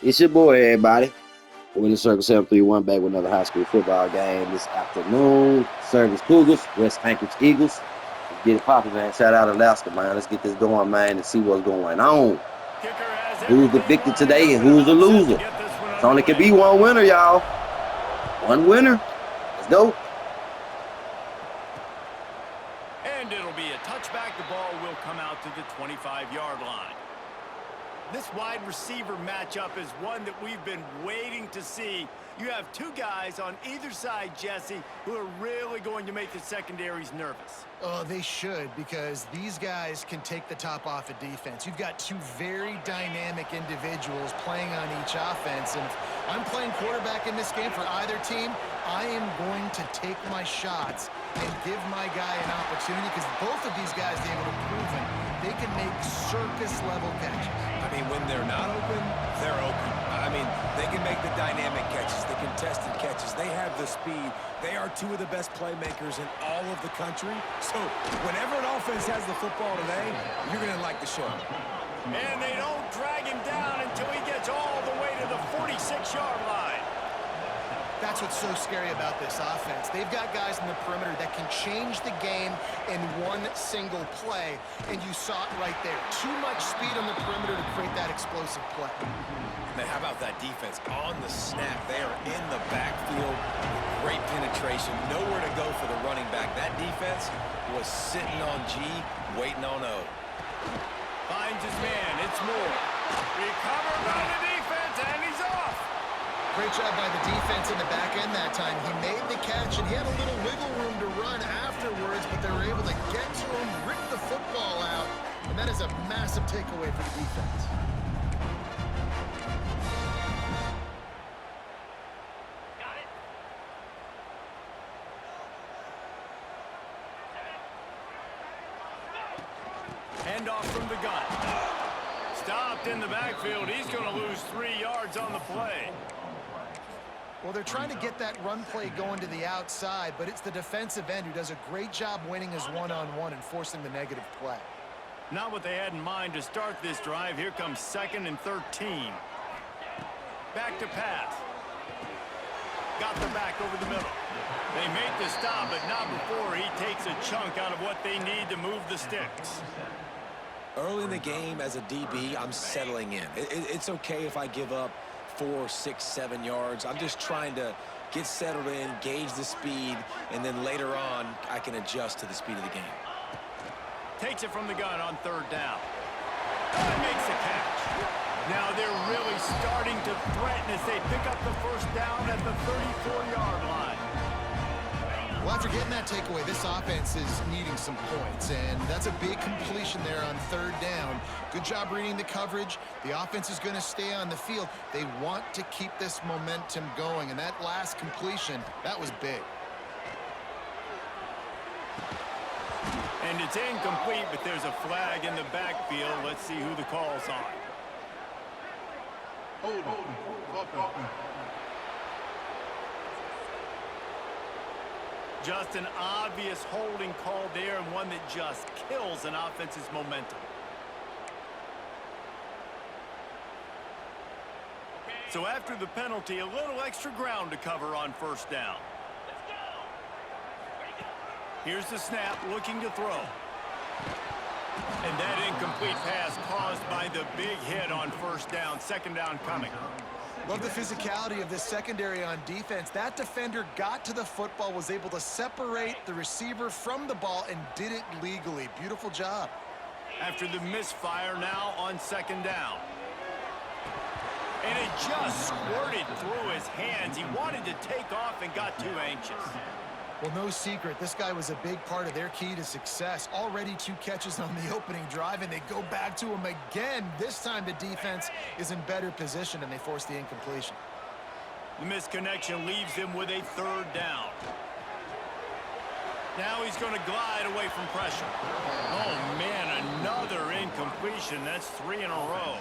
It's your boy, everybody. Winning Circle 731 back with another high school football game this afternoon. Service Cougars, West Anchorage-Eagles. Let's get it popping, man. Shout out Alaska, man. Let's get this going, man, and see what's going on. Who's the victor today and who's the loser? It's only can be one winner, y'all. One winner. Let's go. And it'll be a touchback. The ball will come out to the 25-yard line. This wide receiver matchup is one that we've been waiting to see. You have two guys on either side, Jesse, who are really going to make the secondaries nervous. Oh, they should, because these guys can take the top off of defense. You've got two very dynamic individuals playing on each offense, and if I'm playing quarterback in this game for either team, I am going to take my shots and give my guy an opportunity, because both of these guys, David, have proven they can make circus-level catches. I mean, when they're not open, they're open. I mean, they can make the dynamic catches, the contested catches. They have the speed. They are two of the best playmakers in all of the country. So whenever an offense has the football today, you're going to like the show. And they don't drag him down until he gets all the way to the 46-yard line. That's what's so scary about this offense. They've got guys in the perimeter that can change the game in one single play, and you saw it right there. Too much speed on the perimeter to create that explosive play. Man, how about that defense? On the snap, they are in the backfield. Great penetration. Nowhere to go for the running back. That defense was sitting on G, waiting on O. Finds his man. It's Moore. Recovered by the defense, and he's off. Great job by the defense in the back end that time. He made the catch, and he had a little wiggle room to run afterwards, but they were able to get to him, rip the football out, and that is a massive takeaway for the defense. Handoff from the gun. Stopped in the backfield. He's going to lose 3 yards on the play. Well, they're trying to get that run play going to the outside, but it's the defensive end who does a great job winning his one-on-one and forcing the negative play. Not what they had in mind to start this drive. Here comes 2nd and 13. Back to pass. Got the back over the middle. They make the stop, but not before he takes a chunk out of what they need to move the sticks. Early in the game, as a DB, I'm settling in. It's okay if I give up 4, 6, 7 yards. I'm just trying to get settled in, gauge the speed, and then later on, I can adjust to the speed of the game. Takes it from the gun on 3rd down. And makes the catch. Now they're really starting to threaten as they pick up the 1st down at the 34-yard line. Well, after getting that takeaway, this offense is needing some points, and that's a big completion there on 3rd down. Good job reading the coverage. The offense is going to stay on the field. They want to keep this momentum going, and that last completion, that was big. And it's incomplete, but there's a flag in the backfield. Let's see who the call's on. Just an obvious holding call there, and one that just kills an offense's momentum. So after the penalty, a little extra ground to cover on 1st down. Here's the snap, looking to throw. And that incomplete pass caused by the big hit on 1st down. 2nd down coming. Love the physicality of this secondary on defense. That defender got to the football, was able to separate the receiver from the ball, and did it legally. Beautiful job. After the misfire, now on 2nd down. And it just squirted through his hands. He wanted to take off and got too anxious. Well, no secret, this guy was a big part of their key to success. Already 2 catches on the opening drive, and they go back to him again. This time the defense is in better position, and they force the incompletion. The misconnection leaves him with a 3rd down. Now he's going to glide away from pressure. Oh, man, another incompletion. That's 3 in a row.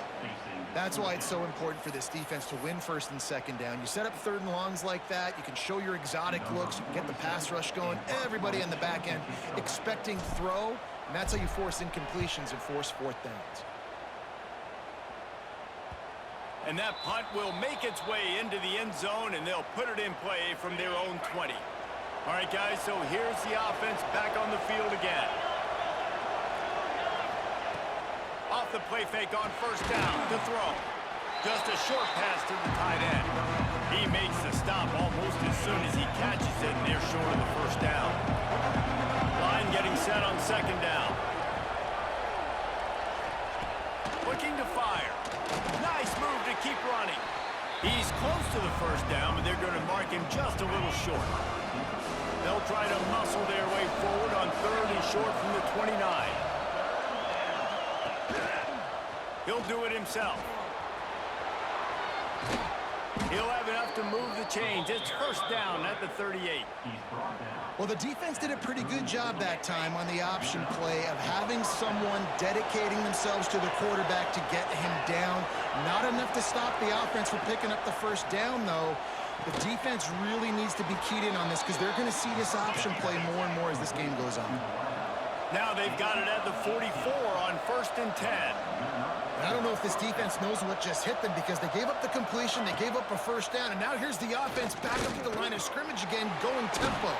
That's why it's so important for this defense to win 1st and 2nd down. You set up 3rd and longs like that, you can show your exotic looks, you can get the pass rush going, everybody on the back end expecting throw, and that's how you force incompletions and force 4th downs. And that punt will make its way into the end zone, and they'll put it in play from their own 20. All right, guys, so here's the offense back on the field again. Off the play fake on first down to throw. Just a short pass to the tight end. He makes the stop almost as soon as he catches it, and they're short of the first down. Line getting set on second down. Looking to fire. Nice move to keep running. He's close to the first down, but they're going to mark him just a little short. They'll try to muscle their way forward on third and short from the 29. He'll do it himself. He'll have enough to move the chains. It's first down at the 38. Well, the defense did a pretty good job that time on the option play of having someone dedicating themselves to the quarterback to get him down. Not enough to stop the offense from picking up the first down, though. The defense really needs to be keyed in on this because they're going to see this option play more and more as this game goes on. Now they've got it at the 44 on first and 10. I don't know if this defense knows what just hit them because they gave up the completion, they gave up a first down, and now here's the offense back up to the line of scrimmage again, going tempo.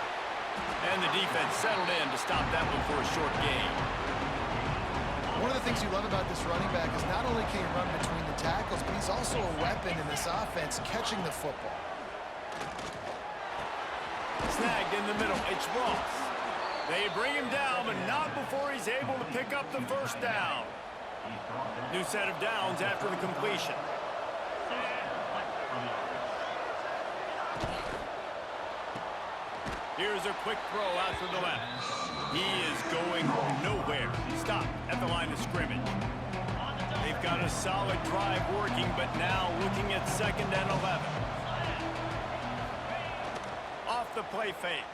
And the defense settled in to stop that one for a short gain. One of the things you love about this running back is not only can he run between the tackles, but he's also a weapon in this offense catching the football. Snagged in the middle. It's Ross. They bring him down, but not before he's able to pick up the first down. New set of downs after the completion. Here's a quick throw out to the left. He is going nowhere. Stop at the line of scrimmage. They've got a solid drive working, but now looking at second and 11. Off the play fake.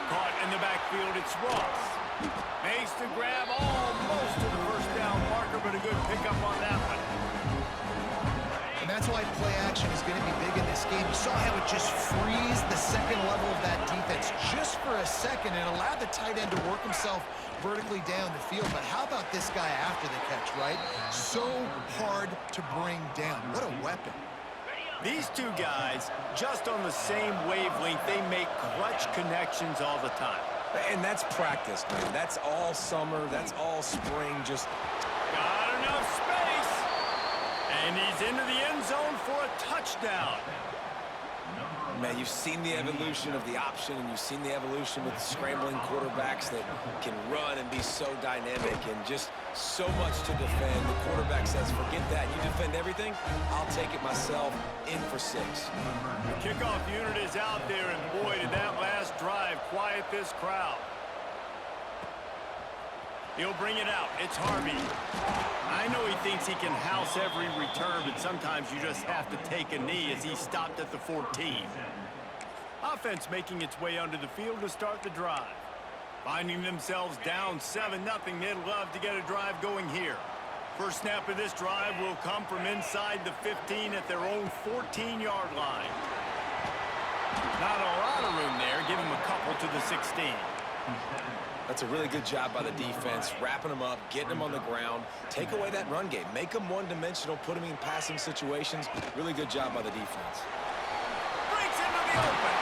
Caught in the backfield, it's Ross. Makes the grab almost to the first down marker, but a good pickup on that one. And that's why play action is going to be big in this game. You saw how it just freezed the second level of that defense just for a second and allowed the tight end to work himself vertically down the field. But how about this guy after the catch, right? So hard to bring down. What a weapon. These two guys, just on the same wavelength, they make clutch connections all the time. And that's practice, man. That's all summer. That's all spring. Just got enough space. And he's into the end zone for a touchdown. Man, you've seen the evolution of the option, and you've seen the evolution with scrambling quarterbacks that can run and be so dynamic and just so much to defend. The quarterback says, forget that. You defend everything, I'll take it myself. In for 6. The kickoff unit is out there, and boy, did that last drive quiet this crowd. He'll bring it out. It's Harvey. I know he thinks he can house every return, but sometimes you just have to take a knee as he stopped at the 14. Offense making its way onto the field to start the drive. Finding themselves down 7-0, they'd love to get a drive going here. First snap of this drive will come from inside the 15 at their own 14-yard line. Not a lot of room there. Give him a couple to the 16. That's a really good job by the defense, wrapping them up, getting them on the ground. Take away that run game. Make them one-dimensional, put them in passing situations. Really good job by the defense. Breaks into the open.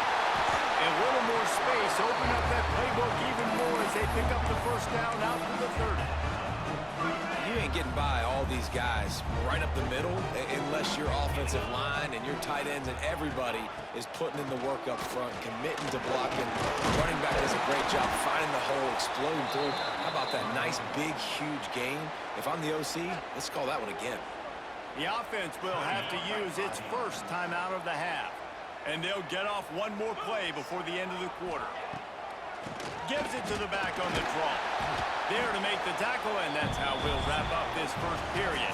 A little more space. Open up that playbook even more as they pick up the first down out to the 30. You ain't getting by all these guys right up the middle unless your offensive line and your tight ends and everybody is putting in the work up front, committing to blocking. Running back does a great job finding the hole, exploding through. How about that nice, big, huge gain? If I'm the OC, let's call that one again. The offense will have to use its first time out of the half. And they'll get off one more play before the end of the quarter. Gives it to the back on the draw. There to make the tackle, and that's how we'll wrap up this first period.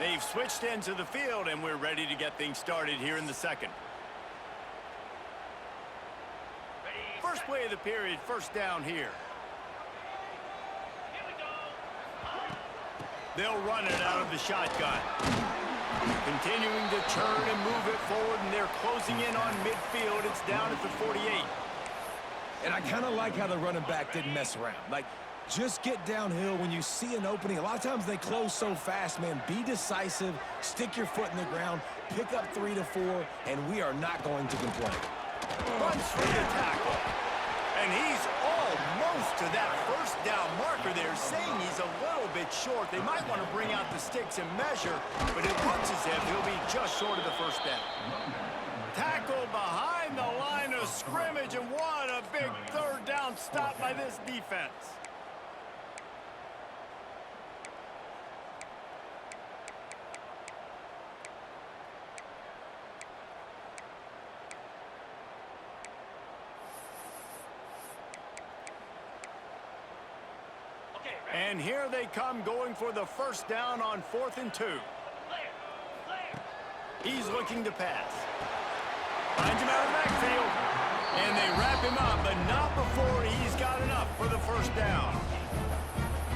They've switched into the field, and we're ready to get things started here in the second. First play of the period, first down here. They'll run it out of the shotgun. Continuing to turn and move it forward, and they're closing in on midfield. It's down at the 48. And I kind of like how the running back didn't mess around. Like, just get downhill when you see an opening. A lot of times they close so fast, man. Be decisive, stick your foot in the ground, pick up 3 to 4, and we are not going to complain. Runs for the tackle. And he's almost to that first down marker there, saying he's a little bit short. They might want to bring out the sticks and measure, but it looks as if he'll be just short of the first down. Tackle behind the line of scrimmage, and what a big third down stop by this defense. And here they come, going for the first down on 4th and 2. He's looking to pass. Finds him out of the backfield. And they wrap him up, but not before he's got enough for the first down.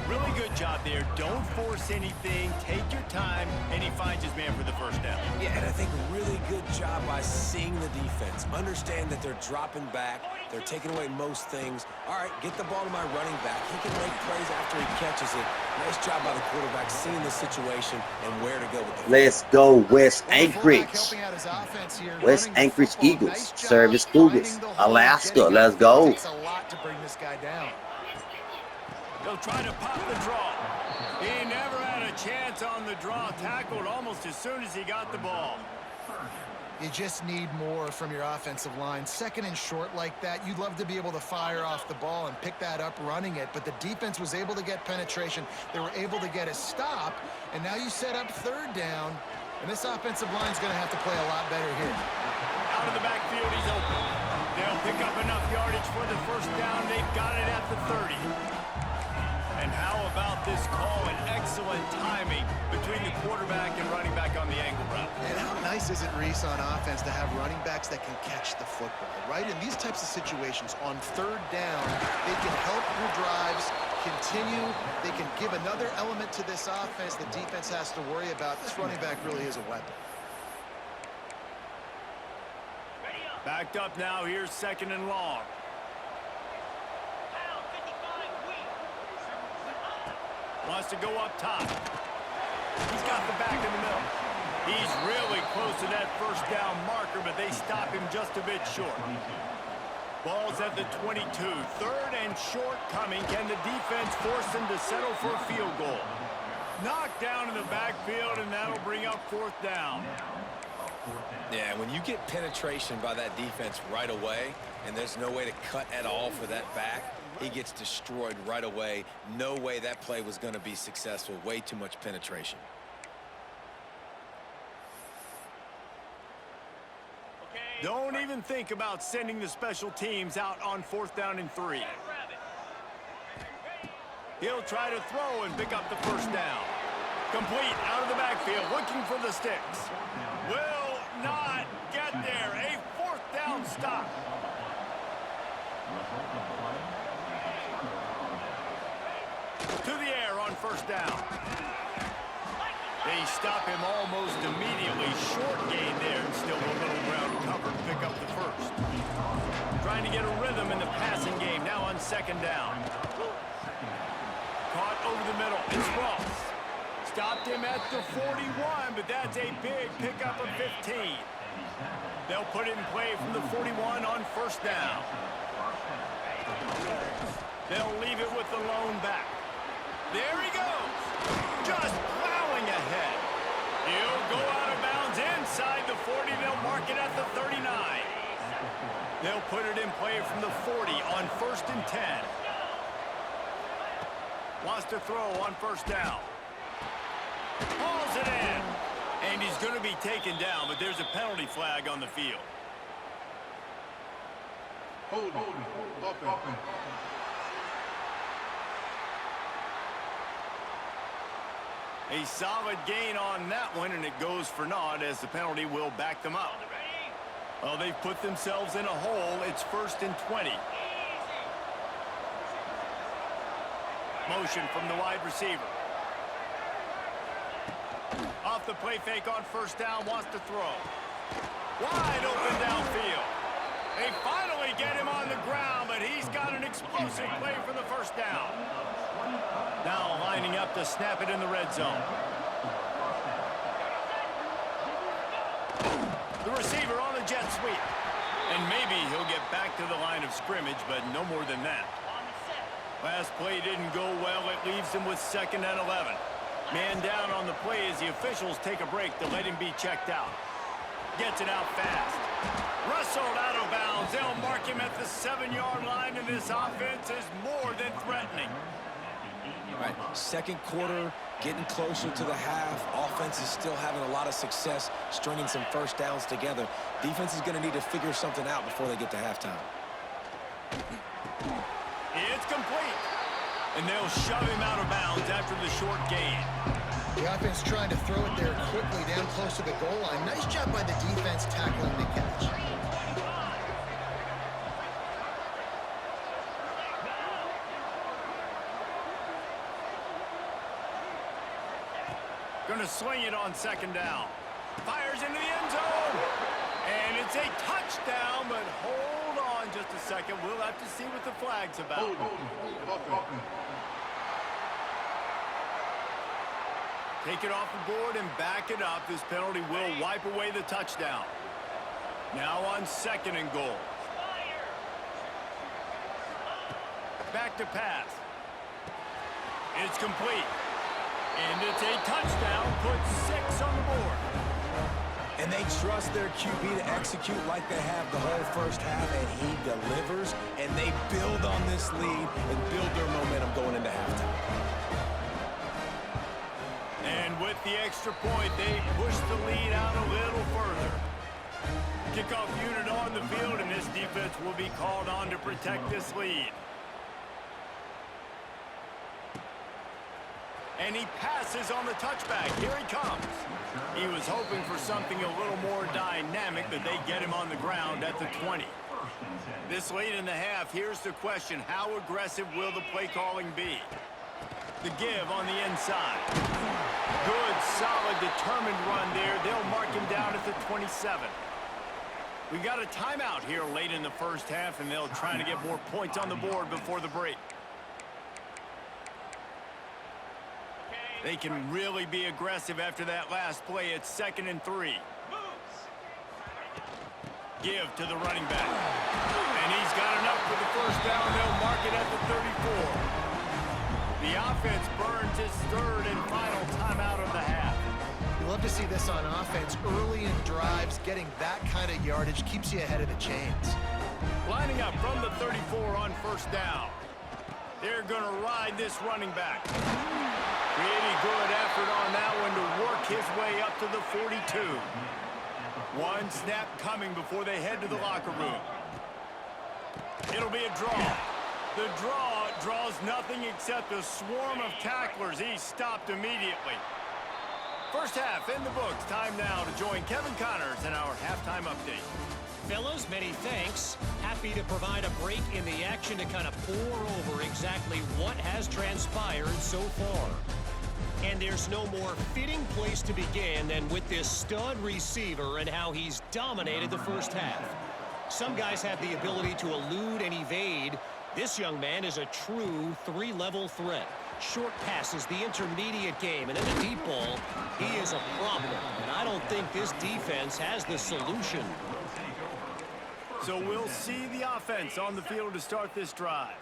Really good job there. Don't force anything. Take your time, and he finds his man for the first down. Yeah, and I think really good job by seeing the defense. Understand that they're dropping back. They're taking away most things. All right, get the ball to my running back. He can make plays after he catches it. Nice job by the quarterback seeing the situation and where to go with the Let's go, West Anchorage. West Anchorage Eagles, Service Cougars, Alaska. Let's go. It takes a lot to bring this guy down. They'll try to pop the draw. He never had a chance on the draw. Tackled almost as soon as he got the ball. You just need more from your offensive line. Second and short like that, you'd love to be able to fire off the ball and pick that up running it, but the defense was able to get penetration. They were able to get a stop, and now you set up third down, and this offensive line's going to have to play a lot better here. Out of the backfield, he's open. They'll pick up enough yardage for the first down. They've got it at the 30. And how about this call and excellent timing between the quarterback and running back on the angle route. And how nice is it, Reese, on offense to have running backs that can catch the football, right? In these types of situations, on third down, they can help your drives continue. They can give another element to this offense the defense has to worry about. This running back really is a weapon. Backed up now. Here's 2nd and long. Wants to go up top. He's got the back in the middle. He's really close to that first down marker, but they stop him just a bit short. Ball's at the 22. 3rd and short coming. Can the defense force him to settle for a field goal? Knocked down in the backfield, and that'll bring up 4th down. Yeah, when you get penetration by that defense right away, and there's no way to cut at all for that back, he gets destroyed right away. No way that play was going to be successful. Way too much penetration. Don't even think about sending the special teams out on 4th down and 3. He'll try to throw and pick up the first down. Complete out of the backfield, looking for the sticks. Will not get there. A 4th down stop. To the air on first down. They stop him almost immediately. Short gain there, and still a little ground cover to pick up the first. Trying to get a rhythm in the passing game now on 2nd down. Caught over the middle. It's Ross. Stopped him at the 41, but that's a big pickup of 15. They'll put it in play from the 41 on first down. They'll leave it with the lone back. There he goes. Just plowing ahead. He'll go out of bounds inside the 40. They'll mark it at the 39. They'll put it in play from the 40 on 1st and 10. Wants to throw on first down. Pulls it in. And he's going to be taken down, but there's a penalty flag on the field. Hold open. A solid gain on that one, and it goes for naught as the penalty will back them up. Well, they've put themselves in a hole. It's 1st and 20. Motion from the wide receiver. off the play fake on first down, wants to throw. Wide open downfield. They finally get him on the ground, but he's got an explosive play for the first down. Now lining up to snap it in the red zone. The receiver on the jet sweep. And maybe he'll get back to the line of scrimmage, but no more than that. Last play didn't go well. It leaves him with 2nd and 11. Man down on the play as the officials take a break to let him be checked out. Gets it out fast. Wrestled out of bounds. They'll mark him at the 7-yard line, and this offense is more than threatening. All right, second quarter, getting closer to the half. Offense is still having a lot of success stringing some first downs together. Defense is going to need to figure something out before they get to halftime. It's complete. And they'll shove him out of bounds after the short gain. The offense trying to throw it there quickly down close to the goal line. Nice job by the defense tackling the catch. Going to sling it on 2nd down. Fires into the end zone. And it's a touchdown, but hold on just a second. We'll have to see what the flag's about. Take it off the board and back it up. This penalty will wipe away the touchdown. Now on 2nd and goal. Back to pass. It's complete. And it's a touchdown. Put 6 on the board. And they trust their QB to execute like they have the whole first half, and he delivers, and they build on this lead and build their momentum going into halftime. And with the extra point, they push the lead out a little further. Kickoff unit on the field, and this defense will be called on to protect this lead. And he passes on the touchback. Here he comes. He was hoping for something a little more dynamic, but they get him on the ground at the 20. This late in the half, here's the question. How aggressive will the play calling be? The give on the inside. Good, solid, determined run there. They'll mark him down at the 27. We got a timeout here late in the first half, and they'll try to get more points on the board before the break. They can really be aggressive after that last play. It's 2nd and 3. Give to the running back. And he's got enough for the first down. They'll mark it at the 34. The offense burns its 3rd and final timeout of the half. You love to see this on offense. Early in drives, getting that kind of yardage keeps you ahead of the chains. Lining up from the 34 on first down. They're going to ride this running back. Pretty good effort on that one to work his way up to the 42. One snap coming before they head to the locker room. It'll be a draw. The draw draws nothing except a swarm of tacklers. He's stopped immediately. First half in the books. Time now to join Kevin Connors in our halftime update. Fellas, many thanks. Happy to provide a break in the action to kind of pour over exactly what has transpired so far. And there's no more fitting place to begin than with this stud receiver and how he's dominated the first half. Some guys have the ability to elude and evade. This young man is a true 3-level threat. Short passes, the intermediate game, and in the deep ball, he is a problem. And I don't think this defense has the solution. So we'll see the offense on the field to start this drive.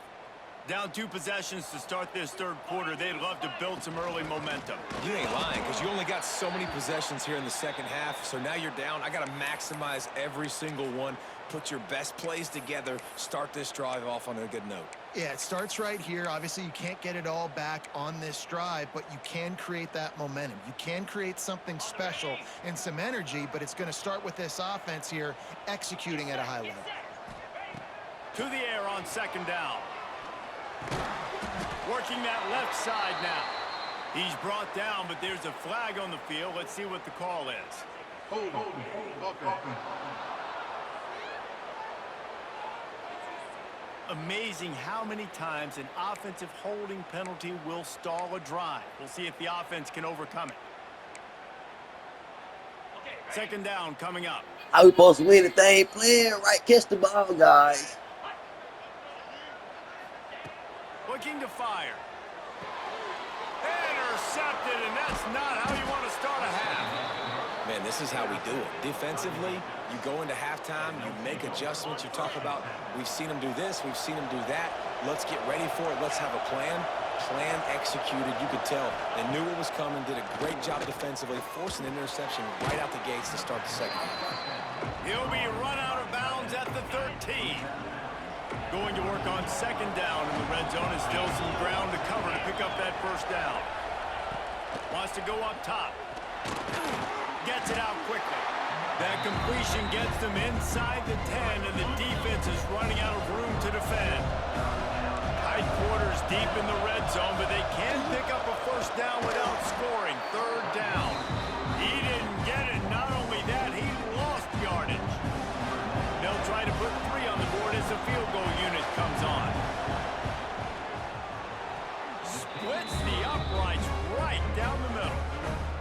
Down 2 possessions to start this 3rd quarter. They'd love to build some early momentum. You ain't lying, because you only got so many possessions here in the second half, so now you're down. I got to maximize every single one. Put your best plays together. Start this drive off on a good note. Yeah, it starts right here. Obviously, you can't get it all back on this drive, but you can create that momentum. You can create something special and some energy, but it's going to start with this offense here executing at a high level. To the air on 2nd down. Working that left side now. He's brought down, but there's a flag on the field. Let's see what the call is. Hold on. Amazing how many times an offensive holding penalty will stall a drive. We'll see if the offense can overcome it. Second down coming up. How we supposed to win if they ain't playing right? Catch the ball, guys. Looking to fire. Intercepted, and that's not how you want to start a half. Man, this is how we do it. Defensively, you go into halftime, you make adjustments. You talk about, we've seen them do this, we've seen them do that. Let's get ready for it. Let's have a plan. Plan executed. You could tell they knew what was coming, did a great job defensively, forcing an interception right out the gates to start the second half. He'll be run out of bounds at the 13. Going to work on second down in the red zone, and still some ground to cover to pick up that first down. Wants to go up top. Gets it out quickly. That completion gets them inside the 10, and the defense is running out of room to defend. Tight quarters deep in the red zone, but they can pick up a first down without scoring. Third down. He didn't get it. Not only that, he lost yardage. They'll try to put 3 on the board as the field goal unit comes on. Splits the uprights right down the middle.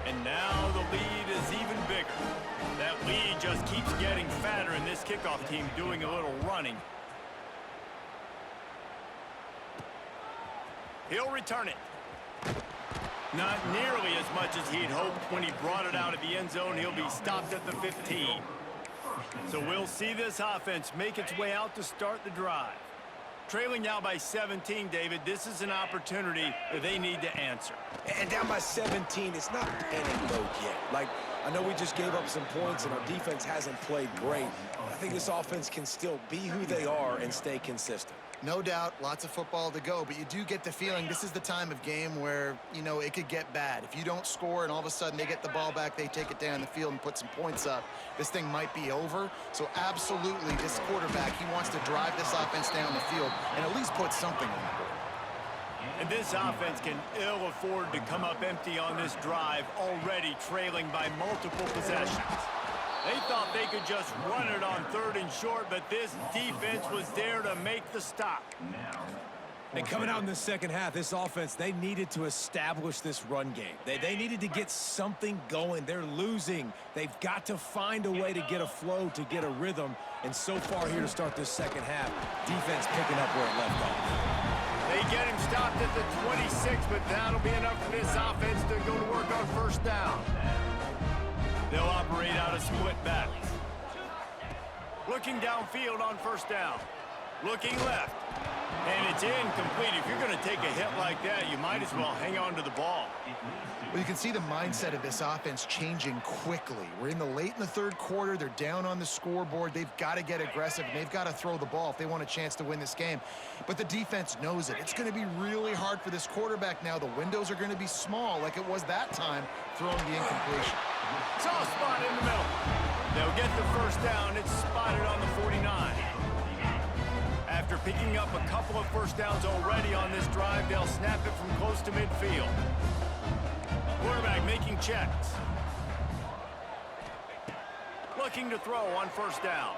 And now the lead is even bigger. That lead just keeps getting fatter, and this kickoff team doing a little running. He'll return it. Not nearly as much as he'd hoped when he brought it out of the end zone. He'll be stopped at the 15. So we'll see this offense make its way out to start the drive. Trailing now by 17, David, this is an opportunity that they need to answer. And down by 17, it's not panic mode yet. Like, I know we just gave up some points and our defense hasn't played great. I think this offense can still be who they are and stay consistent. No doubt, lots of football to go, but you do get the feeling this is the time of game where, you know, it could get bad. If you don't score and all of a sudden they get the ball back, they take it down the field and put some points up, this thing might be over. So absolutely, this quarterback, he wants to drive this offense down the field and at least put something on the board. And this offense can ill afford to come up empty on this drive, already trailing by multiple possessions. They thought they could just run it on 3rd and short, but this defense was there to make the stop. And coming out in the second half, this offense, they needed to establish this run game. They needed to get something going. They're losing. They've got to find a way to get a flow, to get a rhythm. And so far here to start this second half, defense picking up where it left off. They get him stopped at the 26, but that'll be enough for this offense to go to work on first down. They'll operate out of split backs. Looking downfield on first down. Looking left. And it's incomplete. If you're going to take a hit like that, you might as well hang on to the ball. Well, you can see the mindset of this offense changing quickly. We're in the late in the 3rd quarter. They're down on the scoreboard. They've got to get aggressive, and they've got to throw the ball if they want a chance to win this game. But the defense knows it. It's going to be really hard for this quarterback now. The windows are going to be small like it was that time throwing the incompletion. Soft spot in the middle. They'll get the first down. It's spotted on the 49. After picking up a couple of first downs already on this drive, they'll snap it from close to midfield. Quarterback making checks. Looking to throw on first down.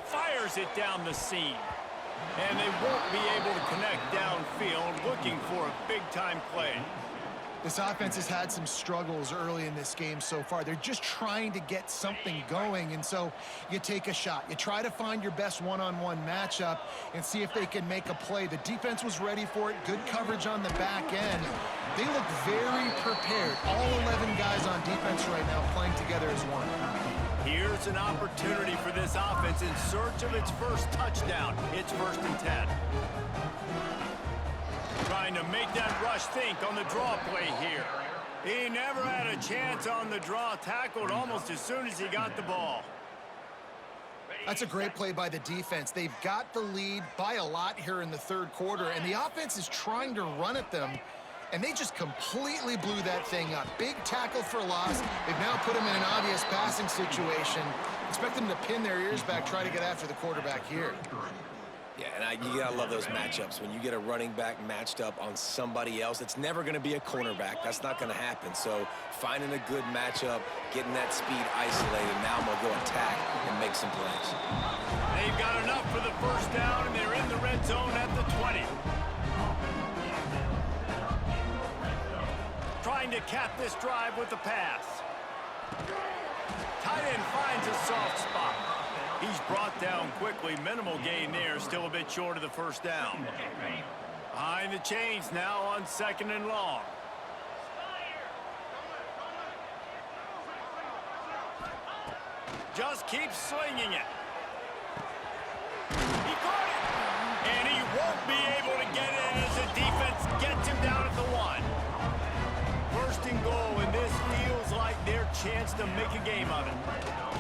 Fires it down the seam. And they won't be able to connect downfield, looking for a big-time play. This offense has had some struggles early in this game so far. They're just trying to get something going, and so you take a shot. You try to find your best one-on-one matchup and see if they can make a play. The defense was ready for it. Good coverage on the back end. They look very prepared. All 11 guys on defense right now playing together as one. Here's an opportunity for this offense in search of its first touchdown. It's 1st and 10. Trying to make that rush think on the draw play here. He never had a chance on the draw, tackled almost as soon as he got the ball. That's a great play by the defense. They've got the lead by a lot here in the 3rd quarter, and the offense is trying to run at them, and they just completely blew that thing up. Big tackle for loss. They've now put them in an obvious passing situation. Expect them to pin their ears back, try to get after the quarterback here. Yeah, and you gotta love those matchups. When you get a running back matched up on somebody else, it's never gonna be a cornerback. That's not gonna happen. So finding a good matchup, getting that speed isolated, now I'm gonna go attack and make some plays. They've got enough for the first down, and they're in the red zone at the 20. Trying to cap this drive with the pass. tight end finds a soft spot. He's brought down quickly. Minimal gain there. Still a bit short of the first down. Behind the chains now on 2nd and long. Just keeps slinging it. He caught it. And he won't be able to get in as the defense gets him down at the 1. 1st and goal, and this feels like their chance to make a game of it.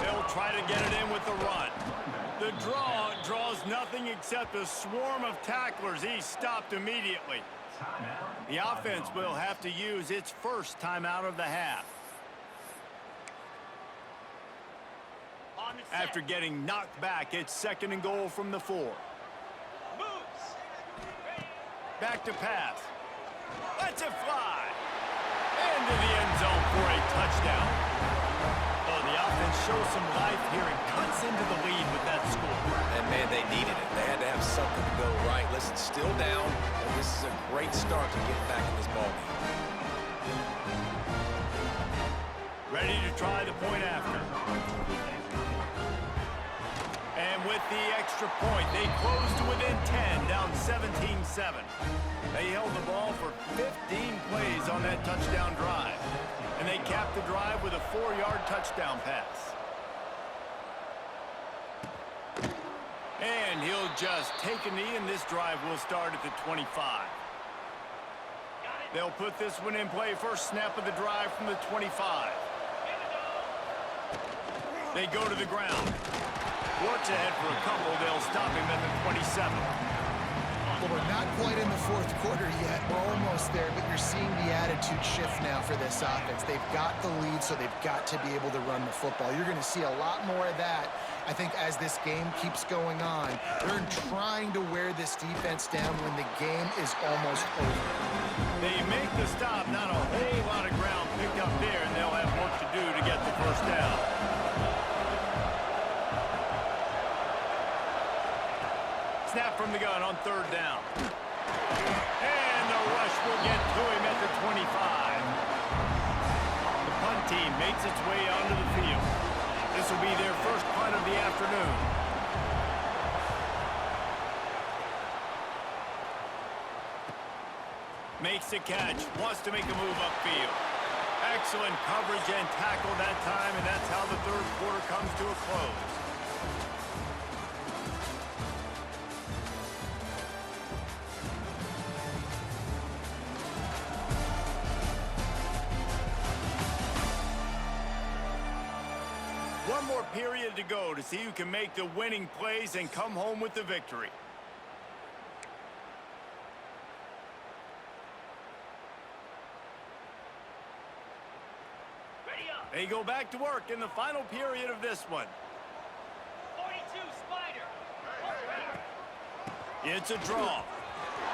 They'll try to get it in with the run. The draw draws nothing except a swarm of tacklers. He's stopped immediately. The offense will have to use its first timeout of the half. After getting knocked back, it's 2nd and goal from the 4. Back to pass. Lets it fly. Into the end zone for a touchdown. Oh, the offense shows some life here and cuts into the lead with that score. And, man, they needed it. They had to have something to go right. Listen, still down, and this is a great start to get back in this ballgame. Ready to try the point after. And with the extra point, they close to within 10, down 17-7. They held the ball for 15 plays on that touchdown drive. And they capped the drive with a 4-yard touchdown pass. And he'll just take a knee, and this drive will start at the 25. They'll put this one in play. First snap of the drive from the 25. They go to the ground. Works ahead for a couple. They'll stop him at the 27. Well, we're not quite in the 4th quarter yet. We're almost there, but you're seeing the attitude shift now for this offense. They've got the lead, so they've got to be able to run the football. You're going to see a lot more of that, I think, as this game keeps going on. They're trying to wear this defense down when the game is almost over. They make the stop. Not a whole lot of ground picked up there, and they'll have work to do to get the first down. Snap from the gun on 3rd down. And the rush will get to him at the 25. The punt team makes its way onto the field. This will be their first punt of the afternoon. Makes the catch, wants to make a move upfield. Excellent coverage and tackle that time, and that's how the 3rd quarter comes to a close. One more period to go to see who can make the winning plays and come home with the victory. They go back to work in the final period of this one. 42 Spider. It's a draw.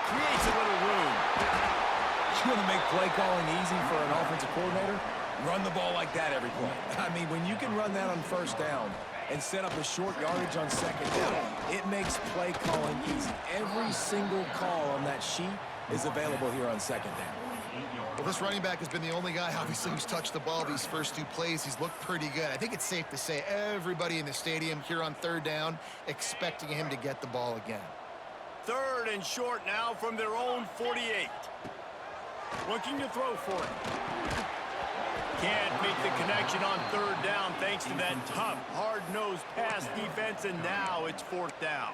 Creates a little room. You want to make play calling easy for an offensive coordinator? Run the ball like that every play. I mean, when you can run that on 1st down and set up a short yardage on 2nd down, it makes play calling easy. Every single call on that sheet is available here on 2nd down. Well, this running back has been the only guy, obviously, who's touched the ball these first 2 plays. He's looked pretty good. I think it's safe to say everybody in the stadium here on 3rd down expecting him to get the ball again. 3rd and short now from their own 48. Looking to throw for it. Can't make the connection on 3rd down thanks to that tough, hard-nosed pass defense, and now it's 4th down.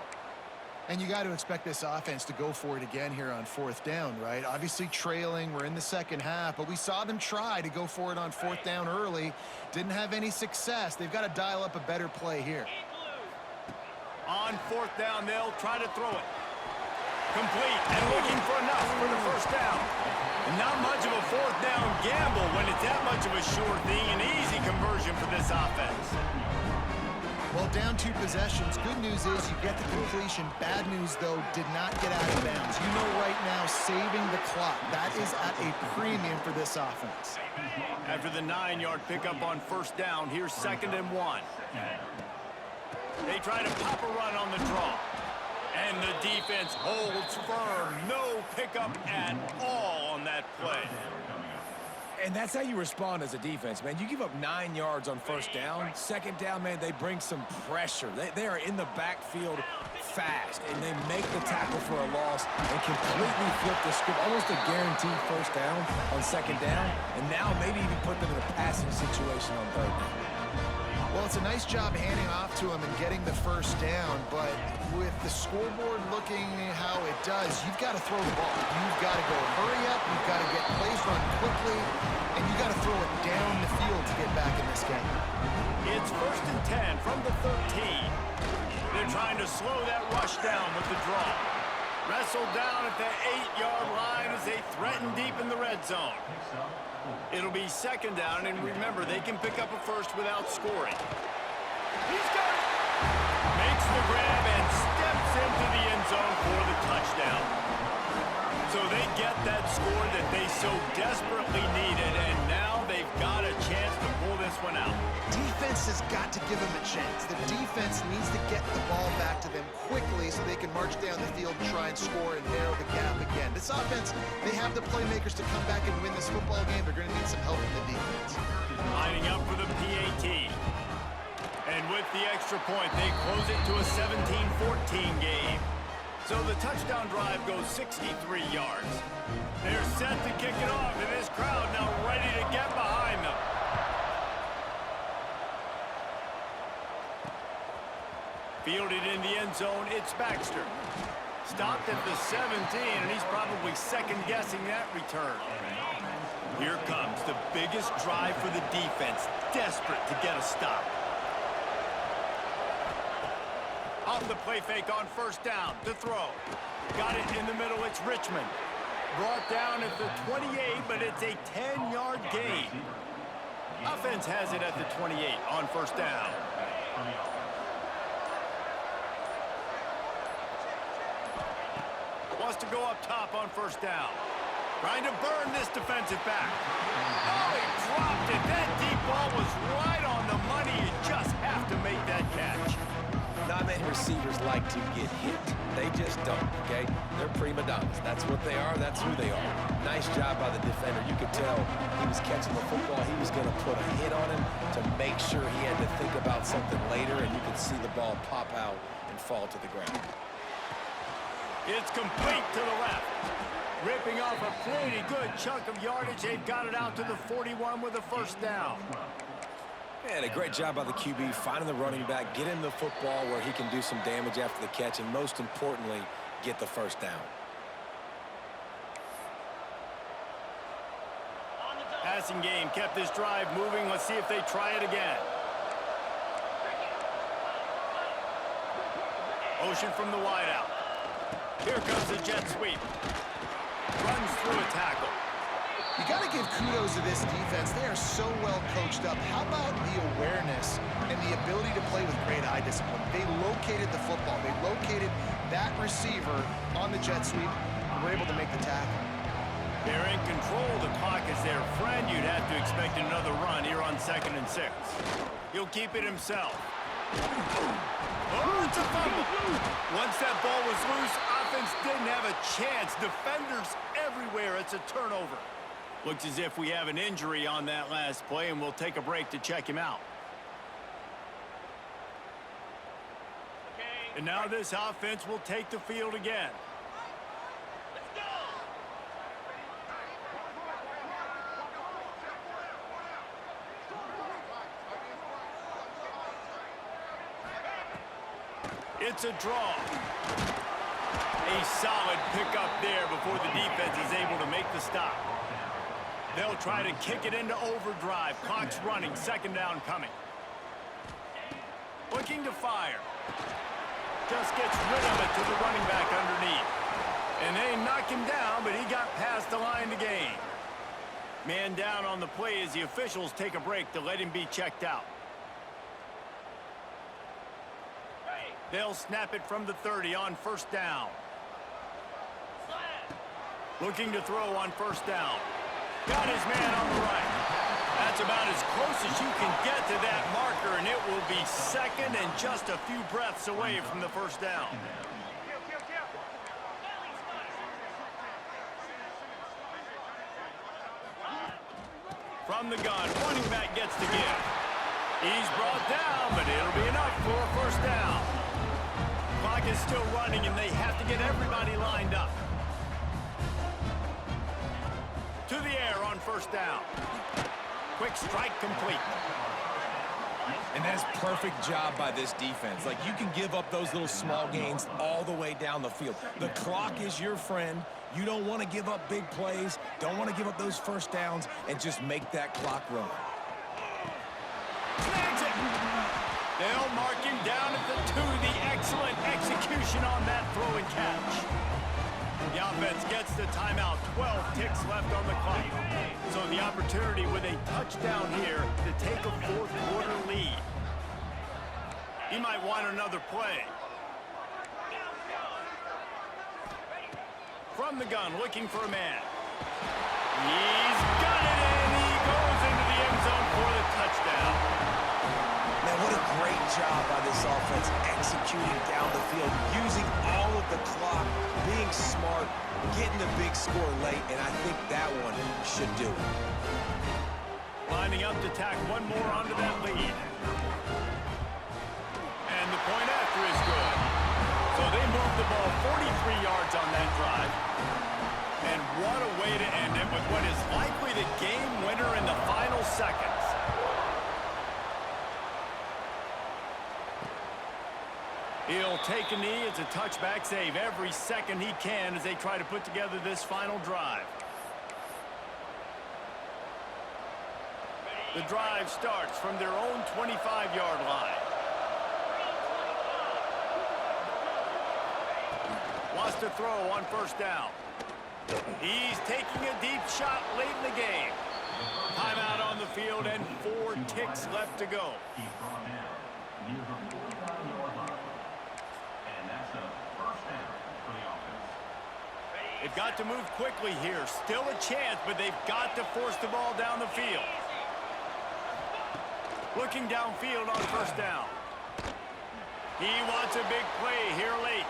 And you got to expect this offense to go for it again here on 4th down, right? Obviously trailing, we're in the 2nd half, but we saw them try to go for it on 4th down early. Didn't have any success. They've got to dial up a better play here. On 4th down, they'll try to throw it. Complete and looking for enough for the first down. And not much of a 4th down gamble when it's that much of a sure thing. An easy conversion for this offense. Well, down 2 possessions. Good news is you get the completion. Bad news, though, did not get out of bounds. You know right now, saving the clock. That is at a premium for this offense. After the 9-yard pickup on 1st down, here's 2nd and 1. They try to pop a run on the draw. And the defense holds firm. No pickup at all on that play. And that's how you respond as a defense, man. You give up 9 yards on first down. Second down, man, they bring some pressure. They are in the backfield fast, and they make the tackle for a loss and completely flip the script, almost a guaranteed first down on second down, and now maybe even put them in a passing situation on third down. Well, it's a nice job handing off to him and getting the first down, but with the scoreboard looking how it does, you've got to throw the ball. You've got to go hurry up, you've got to get plays run quickly, and you've got to throw it down the field to get back in this game. It's 1st and 10 from the 13. They're trying to slow that rush down with the draw. Wrestled down at the 8-yard line as they threaten deep in the red zone. It'll be second down, and remember, they can pick up a first without scoring. He's got it! Makes the grab and steps into the end zone for the touchdown. So they get that score that they so desperately needed, and now they've got a chance to pull this one out. Defense has got to give them a chance. The defense needs to get the ball back to them quickly so they can march down the field and try and score and narrow the gap again. This offense, they have the playmakers to come back and win this football game. They're going to need some help from the defense. Lining up for the PAT. And with the extra point, they close it to a 17-14 game. So the touchdown drive goes 63 yards. They're set to kick it off, and this crowd now ready to get behind them. Fielded in the end zone, it's Baxter. Stopped at the 17, and he's probably second-guessing that return. Here comes the biggest drive for the defense, desperate to get a stop. Off the play fake on first down, the throw. Got it in the middle, it's Richmond. Brought down at the 28, but it's a 10-yard gain. Offense has it at the 28 on first down. Wants to go up top on first down. Trying to burn this defensive back. Oh, he dropped it. That deep ball was right on the money. You just have to make that catch. Not many receivers like to get hit. They just don't, okay? They're prima donnas. That's what they are. That's who they are. Nice job by the defender. You could tell he was catching the football. He was going to put a hit on him to make sure he had to think about something later, and you could see the ball pop out and fall to the ground. It's complete to the left. Ripping off a pretty good chunk of yardage. They've got it out to the 41 with a first down. And a great job by the QB finding the running back, get him the football where he can do some damage after the catch, and most importantly, get the first down. Passing game kept this drive moving. Let's see if they try it again. Ocean from the wideout. Here comes the jet sweep. Runs through a tackle. You got to give kudos to this defense. They are so well coached up. How about the awareness and the ability to play with great eye discipline? They located the football. They located that receiver on the jet sweep and were able to make the tackle. They're in control. The clock is their friend. You'd have to expect another run here on 2nd and 6. He'll keep it himself. Oh, it's a fumble. Once that ball was loose, offense didn't have a chance. Defenders everywhere. It's a turnover. Looks as if we have an injury on that last play, and we'll take a break to check him out. And now this offense will take the field again. It's a draw. A solid pickup there before the defense is able to make the stop. They'll try to kick it into overdrive. Clock's running. 2nd down coming. Looking to fire. Just gets rid of it to the running back underneath. And they knock him down, but he got past the line to gain. Man down on the play as the officials take a break to let him be checked out. They'll snap it from the 30 on first down. Looking to throw on first down. Got his man on the right. That's about as close as you can get to that marker, and it will be 2nd and just a few breaths away from the first down. From the gun, running back gets the give. He's brought down, but it'll be enough for a first down. Clock is still running, and they have to get everybody lined up. To the air on first down. Quick strike complete. And that's perfect job by this defense. Like, you can give up those little small gains all the way down the field. The clock is your friend. You don't want to give up big plays, don't want to give up those first downs, and just make that clock run. Snags it. They'll mark him down at the 2. The excellent execution on that throw and catch. The offense gets the timeout. 12 ticks left on the clock. So the opportunity with a touchdown here to take a fourth-quarter lead. He might want another play. From the gun, looking for a man. He's got it, and he goes into the end zone for the touchdown. Man, what a great job by this offense executing down the field, using all of the clock, being smart, getting the big score late, and I think that one should do it. Lining up to tack one more onto that lead. And the point after is good. So they move the ball 43 yards on that drive. And what a way to end it with what is likely the game winner in the final seconds. He'll take a knee. It's a touchback save every second he can as they try to put together this final drive. The drive starts from their own 25-yard line. Wants to throw on first down. He's taking a deep shot late in the game. Timeout on the field and 4 ticks left to go. They've got to move quickly here. Still a chance, but they've got to force the ball down the field. Looking downfield on first down. He wants a big play here late.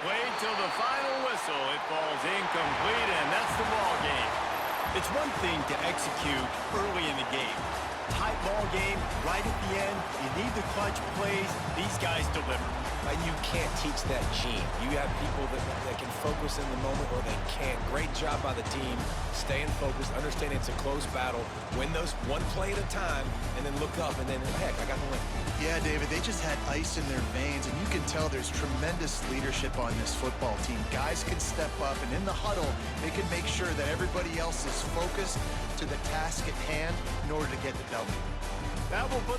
Wait till the final whistle. It falls incomplete, and that's the ball game. It's one thing to execute early in the game. Tight ball game, right at the end. You need the clutch plays. These guys deliver. You can't teach that gene. You have people that can focus in the moment or they can't. Great job by the team, staying focused, understanding it's a close battle, win those one play at a time, and then look up, and then, heck, I got the win. Yeah, David, they just had ice in their veins, and you can tell there's tremendous leadership on this football team. Guys can step up, and in the huddle, they can make sure that everybody else is focused to the task at hand in order to get the W. That will put